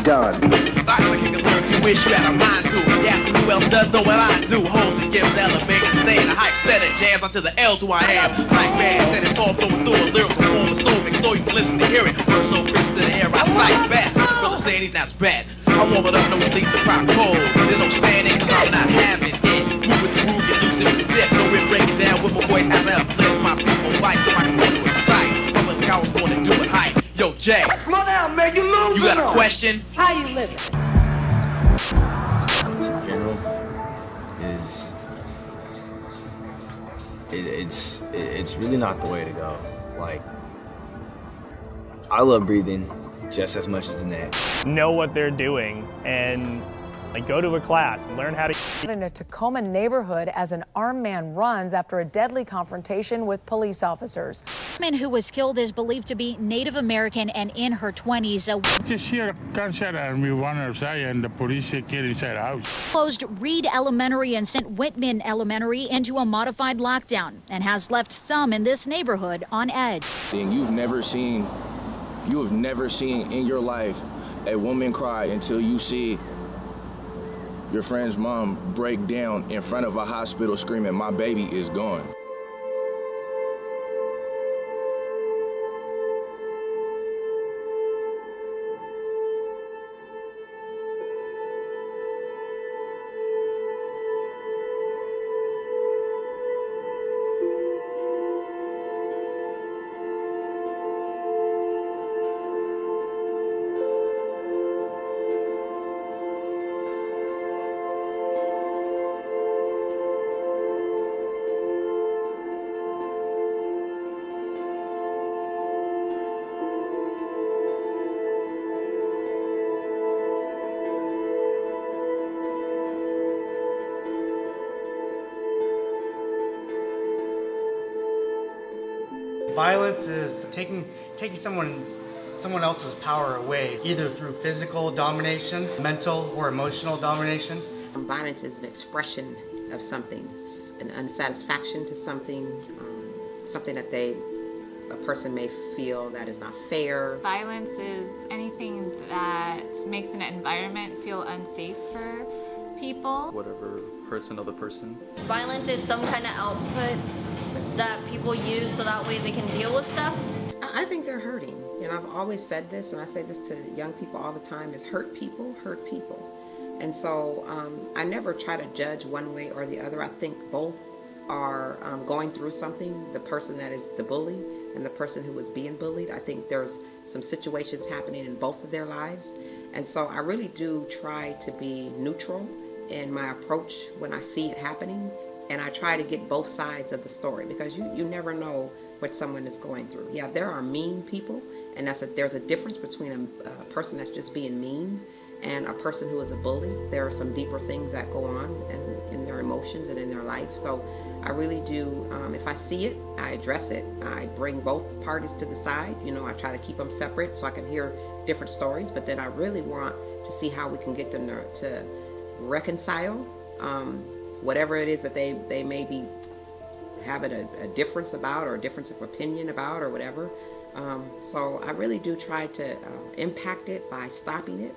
done. I can lyric you wish you had a mind to. Ask me who else does know what I do. Hold the gift, elevate and stay in the hype, set it, jams onto the L's who I am. Like man, set it off, flowing through a lyrical form of solving, so you can listen to hear it. Words so crisp to the air, I sight fast. Brother saying he's not bad. I warm it up, no elite the rock cold. There's no standing, cause I'm not having it. Move with the groove, get loose in the step. No it break it down with my voice as I uplift my people life so I can go to excite. But like I was born to do it hype. Yo, Jay. Slow down, man, you losing. You got a question? How you living? Violence in general is it's really not the way to go. Like, I love breathing just as much as the next. Know what they're doing and like go to a class and learn how to. In a Tacoma neighborhood as an armed man runs after a deadly confrontation with police officers. The woman who was killed is believed to be Native American and in her 20s. Just hear a gunshot and we run outside and the police get inside the house. Closed Reed Elementary and sent Whitman Elementary into a modified lockdown and has left some in this neighborhood on edge. You have never seen in your life a woman cry until you see your friend's mom break down in front of a hospital screaming, "My baby is gone." Violence is taking someone else's power away, either through physical domination, mental or emotional domination. Violence is an expression of something, an unsatisfaction to something, something that a person may feel that is not fair. Violence is anything that makes an environment feel unsafe for people. Whatever hurts another person. Violence is some kind of output that people use so that way they can deal with stuff. I think they're hurting. You know, I've always said this, and I say this to young people all the time, is hurt people. And so I never try to judge one way or the other. I think both are going through something, the person that is the bully and the person who is being bullied. I think there's some situations happening in both of their lives. And so I really do try to be neutral in my approach when I see it happening. And I try to get both sides of the story because you never know what someone is going through. Yeah, there are mean people, and there's a difference between a person that's just being mean and a person who is a bully. There are some deeper things that go on in their emotions and in their life. So I really do, if I see it, I address it. I bring both parties to the side. You know, I try to keep them separate so I can hear different stories, but then I really want to see how we can get them to reconcile whatever it is that they may be having a difference about or a difference of opinion about or whatever. So I really do try to impact it by stopping it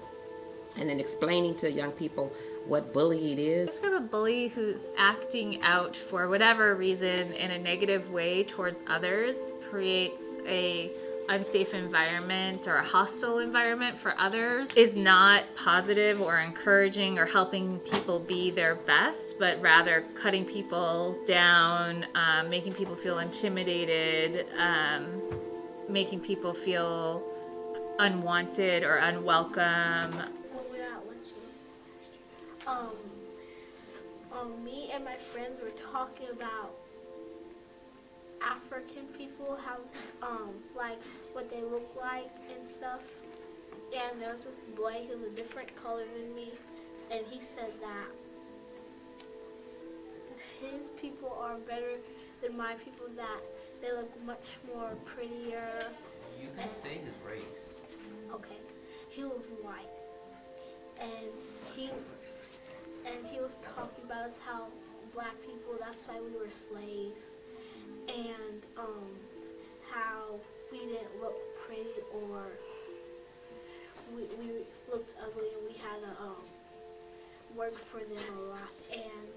and then explaining to young people what bullying is. Sort of a bully who's acting out for whatever reason in a negative way towards others creates a unsafe environment or a hostile environment for others is not positive or encouraging or helping people be their best, but rather cutting people down, making people feel intimidated, making people feel unwanted or unwelcome. Me and my friends were talking about African people, how like what they look like and stuff. And there was this boy who was a different color than me, and he said that his people are better than my people, that they look much more prettier. You can say his race. Okay. He was white. And he was talking about us how black people, that's why we were slaves. And how we didn't look pretty or we looked ugly and we had to work for them a lot, and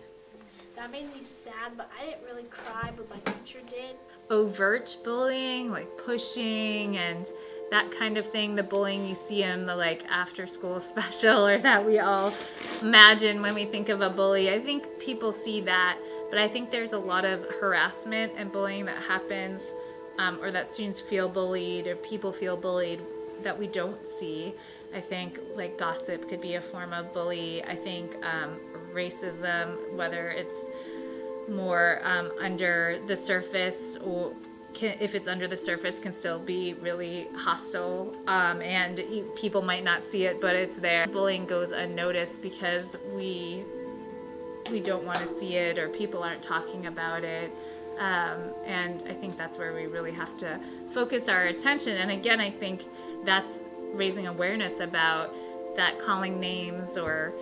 that made me sad, but I didn't really cry, but my teacher did. Overt bullying, like pushing and that kind of thing, the bullying you see in the like after school special or that we all imagine when we think of a bully. I think people see that, but I think there's a lot of harassment and bullying that happens, or that students feel bullied or people feel bullied that we don't see. I think like gossip could be a form of bully. I think racism, whether it's more under the surface or if it's under the surface, can still be really hostile, and people might not see it, but it's there. Bullying goes unnoticed because we don't want to see it, or people aren't talking about it, and I think that's where we really have to focus our attention. And again, I think that's raising awareness about that. Calling names or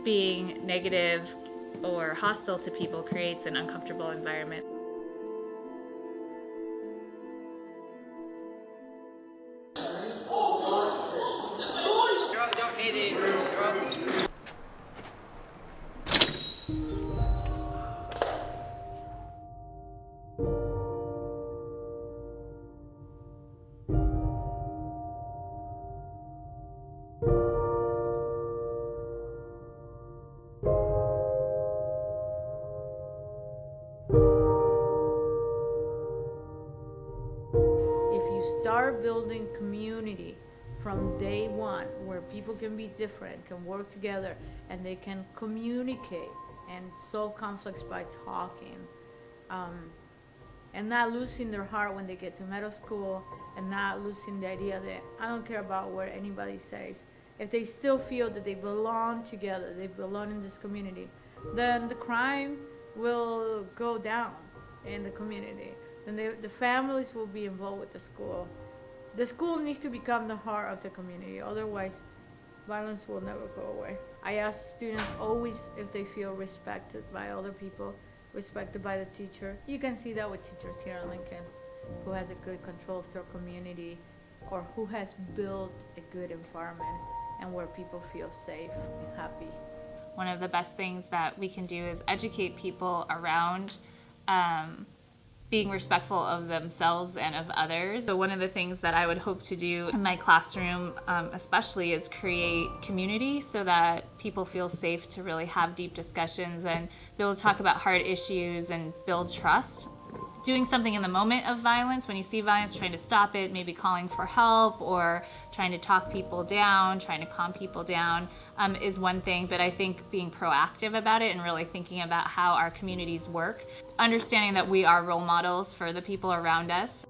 being negative or hostile to people creates an uncomfortable environment. Start building community from day one, where people can be different, can work together, and they can communicate and solve conflicts by talking, and not losing their heart when they get to middle school, and not losing the idea that I don't care about what anybody says. If they still feel that they belong together, they belong in this community, then the crime will go down in the community. Then the families will be involved with the school. The school needs to become the heart of the community, otherwise violence will never go away. I ask students always if they feel respected by other people, respected by the teacher. You can see that with teachers here in Lincoln, who has a good control of their community, or who has built a good environment and where people feel safe and happy. One of the best things that we can do is educate people around being respectful of themselves and of others. So one of the things that I would hope to do in my classroom especially is create community so that people feel safe to really have deep discussions and be able to talk about hard issues and build trust. Doing something in the moment of violence, when you see violence, trying to stop it, maybe calling for help or trying to talk people down, trying to calm people down, is one thing, but I think being proactive about it and really thinking about how our communities work, understanding that we are role models for the people around us.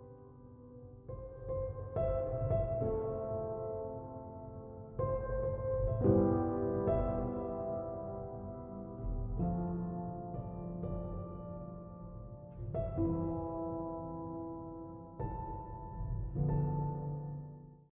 Thank you.